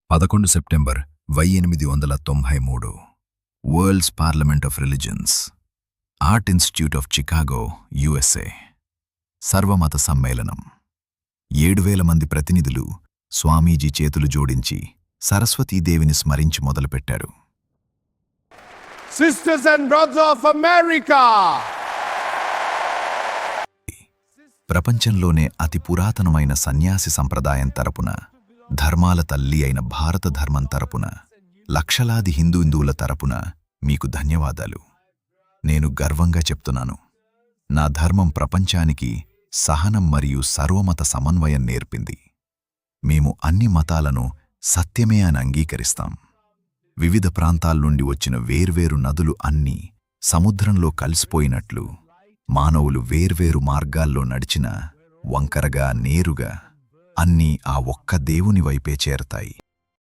11 September 1893 world's parliament of religions art institute of Chicago USA సర్వమత సమ్మేళనం 7,000 మంది ప్రతినిధులు స్వామీజీ చేతులు జోడించి సరస్వతీదేవిని స్మరించి మొదలుపెట్టారు. Sisters and brothers of America! ప్రపంచంలోనే అతి పురాతనమైన సన్యాసి సంప్రదాయం తరపున, ధర్మాల తల్లి అయిన భారత ధర్మం తరపున, లక్షలాది హిందువుల తరపున మీకు ధన్యవాదాలు. నేను గర్వంగా చెప్తున్నాను, నా ధర్మం ప్రపంచానికి సహనం మరియు సర్వమత సమన్వయం నేర్పింది. మేము అన్ని మతాలను సత్యమే అని అంగీకరిస్తాం. వివిధ ప్రాంతాల్నుండి వచ్చిన వేర్వేరు నదులు అన్నీ సముద్రంలో కలిసిపోయినట్లు, మానవులు వేర్వేరు మార్గాల్లో నడిచిన వంకరగా నేరుగా అన్నీ ఆ ఒక్క దేవుని వైపే చేరతాయి.